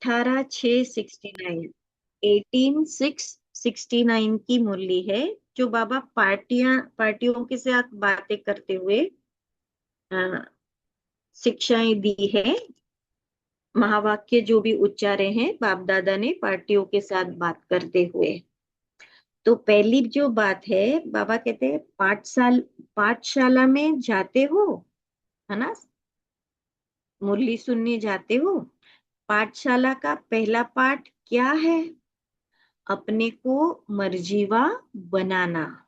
18,669, 18,669 की मुरली है, जो बाबा पार्टियों के साथ बातें करते हुए अ, शिक्षाएं दी है। महावाक्य जो भी उच्चारे हैं बाप दादा ने पार्टियों के साथ बात करते हुए। तो पहली जो बात है, बाबा कहते हैं पाठशाला में जाते हो, है ना, मुरली सुनने जाते हो। पाठशाला का पहला पाठ क्या है? अपने को मर्जीवा बनाना।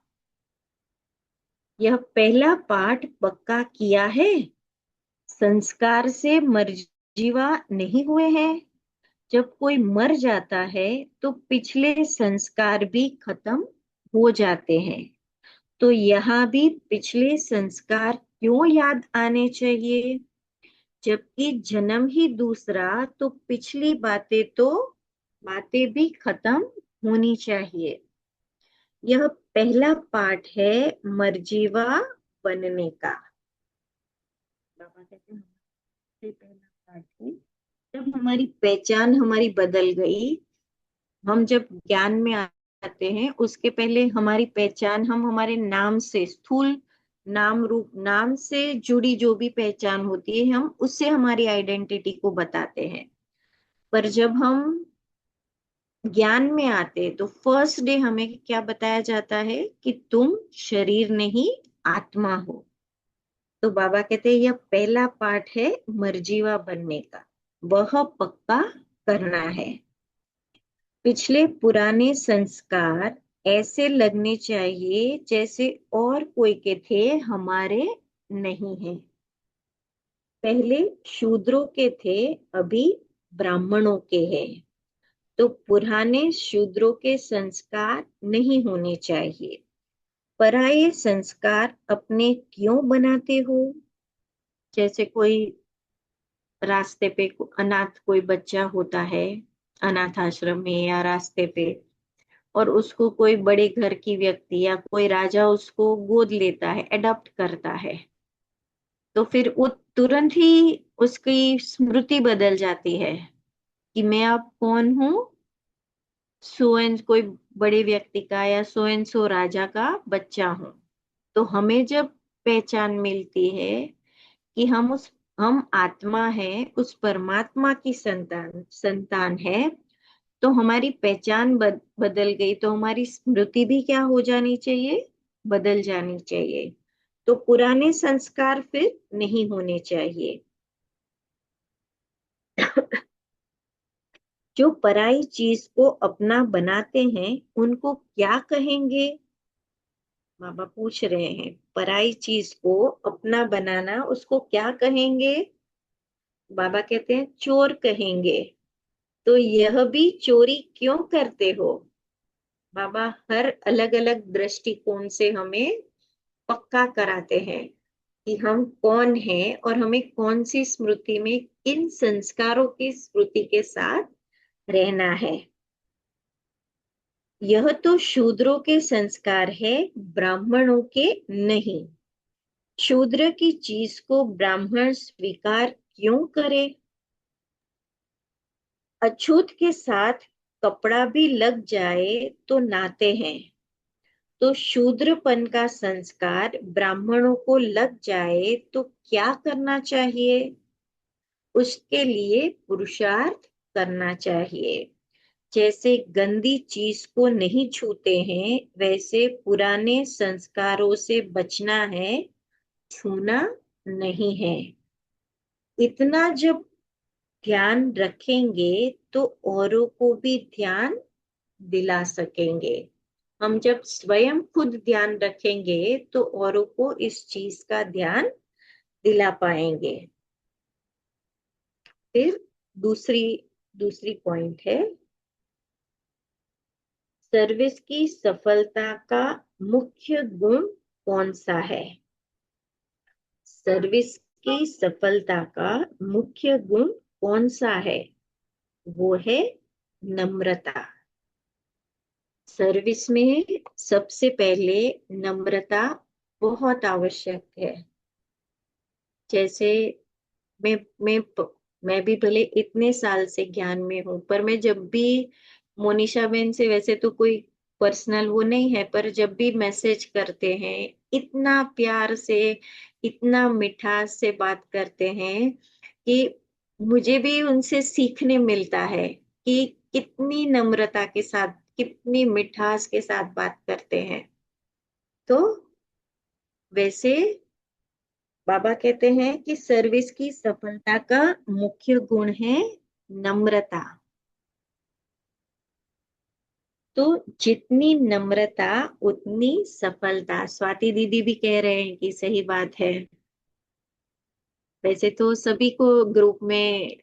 यह पहला पाठ पक्का किया है। संस्कार से मर्जीवा नहीं हुए हैं। जब कोई मर जाता है तो पिछले संस्कार भी खत्म हो जाते हैं। तो यहाँ भी पिछले संस्कार क्यों याद आने चाहिए? जबकि जन्म ही दूसरा, तो पिछली बातें भी खत्म होनी चाहिए। यह पहला पाठ है मर्जीवा बनने का। बाबा कहते हैं ये पहला पाठ है। जब हमारी पहचान हमारी बदल गई, हम जब ज्ञान में आते हैं, उसके पहले हमारी पहचान हम हमारे नाम से, स्थूल नाम रूप नाम से जुड़ी जो भी पहचान होती है, हम उससे हमारी आइडेंटिटी को बताते हैं। पर जब हम ज्ञान में आते तो फर्स्ट डे हमें क्या बताया जाता है कि तुम शरीर नहीं आत्मा हो। तो बाबा कहते हैं यह पहला पाठ है मर्जीवा बनने का, वह पक्का करना है। पिछले पुराने संस्कार ऐसे लगने चाहिए जैसे और कोई के थे, हमारे नहीं है। पहले शूद्रों के थे, अभी ब्राह्मणों के हैं। तो पुराने शूद्रों के संस्कार नहीं होने चाहिए। पराये संस्कार अपने क्यों बनाते हो? जैसे कोई रास्ते पे अनाथ कोई बच्चा होता है, अनाथ आश्रम में या रास्ते पे, और उसको कोई बड़े घर की व्यक्ति या कोई राजा उसको गोद लेता है, अडॉप्ट करता है, तो फिर वो तुरंत ही उसकी स्मृति बदल जाती है कि मैं अब कौन हूँ, सो एंड कोई बड़े व्यक्ति का या सो एंड सो राजा का बच्चा हूँ। तो हमें जब पहचान मिलती है कि हम आत्मा है, उस परमात्मा की संतान संतान है, तो हमारी पहचान बदल गई, तो हमारी स्मृति भी क्या हो जानी चाहिए? बदल जानी चाहिए। तो पुराने संस्कार फिर नहीं होने चाहिए। जो पराई चीज को अपना बनाते हैं, उनको क्या कहेंगे? बाबा पूछ रहे हैं, पराई चीज को अपना बनाना, उसको क्या कहेंगे? बाबा कहते हैं चोर कहेंगे। तो यह भी चोरी क्यों करते हो? बाबा हर अलग अलग दृष्टिकोण से हमें पक्का कराते हैं कि हम कौन हैं और हमें कौन सी स्मृति में, किन संस्कारों की स्मृति के साथ रहना है। यह तो शूद्रों के संस्कार है, ब्राह्मणों के नहीं। शूद्र की चीज को ब्राह्मण स्वीकार क्यों करे? अछूत के साथ कपड़ा भी लग जाए तो नाते हैं। तो शूद्रपन का संस्कार ब्राह्मणों को लग जाए तो क्या करना चाहिए? उसके लिए पुरुषार्थ करना चाहिए। जैसे गंदी चीज को नहीं छूते हैं, वैसे पुराने संस्कारों से बचना है, छूना नहीं है। इतना जब ध्यान रखेंगे तो औरों को भी ध्यान दिला सकेंगे। हम जब स्वयं खुद ध्यान रखेंगे तो औरों को इस चीज का ध्यान दिला पाएंगे। फिर दूसरी दूसरी पॉइंट है, सर्विस की सफलता का मुख्य गुण कौन सा है? सर्विस की सफलता का मुख्य गुण कौन सा है? वो है नम्रता। सर्विस में सबसे पहले नम्रता बहुत आवश्यक है। जैसे मैं मैं भी भले इतने साल से ज्ञान में हूँ, पर मैं जब भी मोनिशा बहन से, वैसे तो कोई पर्सनल वो नहीं है, पर जब भी मैसेज करते हैं, इतना प्यार से, इतना मिठास से बात करते हैं कि मुझे भी उनसे सीखने मिलता है कि कितनी नम्रता के साथ, कितनी मिठास के साथ बात करते हैं। तो वैसे बाबा कहते हैं कि सर्विस की सफलता का मुख्य गुण है नम्रता। तो जितनी नम्रता उतनी सफलता, स्वाति दीदी भी कह रहे हैं कि सही बात है। वैसे तो सभी को ग्रुप में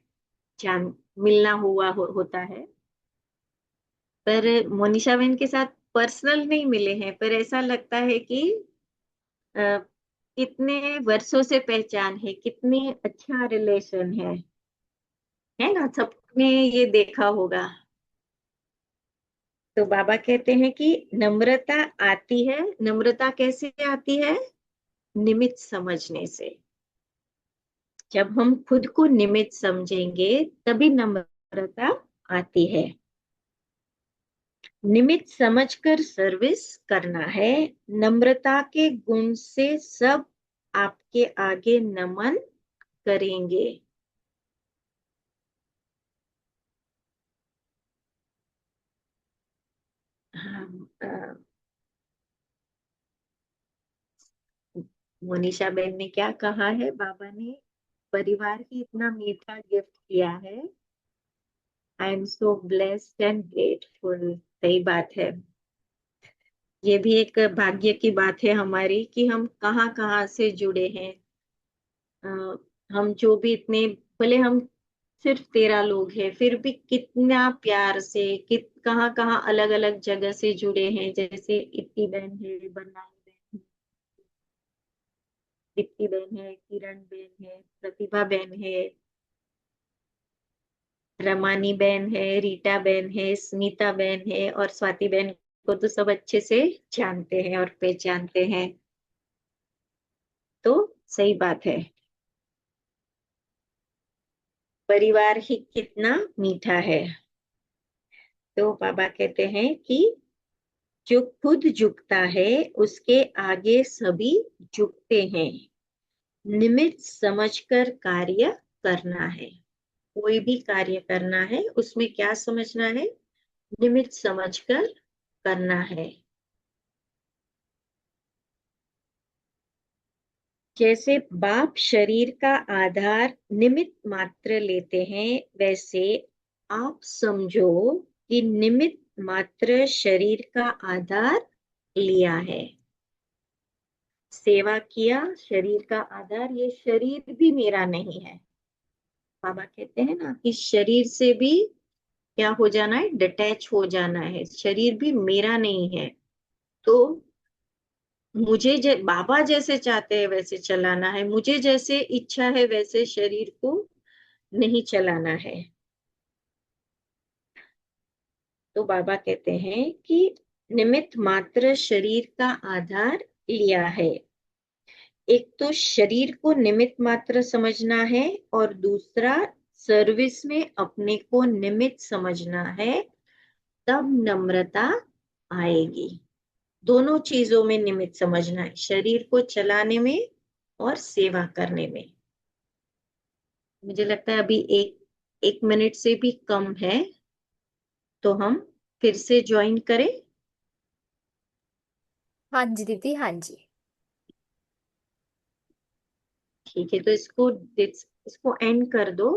जान मिलना होता है, पर मोनिशा बहन के साथ पर्सनल नहीं मिले हैं, पर ऐसा लगता है कि अ, कितने वर्षों से पहचान है, कितनी अच्छा रिलेशन है ना, सबने ये देखा होगा। तो बाबा कहते हैं कि नम्रता आती है, नम्रता कैसे आती है? निमित्त समझने से। जब हम खुद को निमित्त समझेंगे तभी नम्रता आती है। निमित्त समझकर सर्विस करना है। नम्रता के गुण से सब आपके आगे नमन करेंगे। हम, मोनिशा बहन ने क्या कहा है, बाबा ने परिवार ही इतना मीठा गिफ्ट किया है। I am so blessed and grateful. सही बात है। ये भी एक भाग्य की बात है हमारी कि हम कहाँ कहाँ से जुड़े हैं। अ, हम जो भी इतने, भले हम सिर्फ 13 लोग हैं, फिर भी कितना प्यार से, कहाँ कहाँ अलग अलग जगह से जुड़े हैं। जैसे इत्ती बहन है, बनाई बहन, दीप्ति बहन है, किरण बहन है, प्रतिभा बहन है, रमानी बहन है, रीटा बहन है, स्मिता बहन है, और स्वाति बहन को तो सब अच्छे से जानते हैं और पहचानते हैं। तो सही बात है। परिवार ही कितना मीठा है। तो बाबा कहते हैं कि जो खुद झुकता है उसके आगे सभी झुकते हैं। निमित्त समझकर कार्य करना है। कोई भी कार्य करना है उसमें क्या समझना है? निमित्त समझकर करना है। जैसे बाप शरीर का आधार निमित्त मात्र लेते हैं, वैसे आप समझो कि निमित्त मात्र शरीर का आधार लिया है। सेवा किया, शरीर का आधार, ये शरीर भी मेरा नहीं है। बाबा कहते हैं ना कि शरीर से भी क्या हो जाना है? डिटैच हो जाना है। शरीर भी मेरा नहीं है। तो मुझे बाबा जैसे चाहते हैं वैसे चलाना है, मुझे जैसे इच्छा है वैसे शरीर को नहीं चलाना है। तो बाबा कहते हैं कि निमित्त मात्र शरीर का आधार लिया है। एक तो शरीर को निमित्त मात्र समझना है, और दूसरा सर्विस में अपने को निमित्त समझना है। तब नम्रता आएगी। दोनों चीजों में निमित्त समझना है, शरीर को चलाने में और सेवा करने में। मुझे लगता है अभी एक एक मिनट से भी कम है, तो हम फिर से ज्वाइन करें। हाँ जी दीदी, हाँ जी। ठीक है, तो इसको एंड कर दो।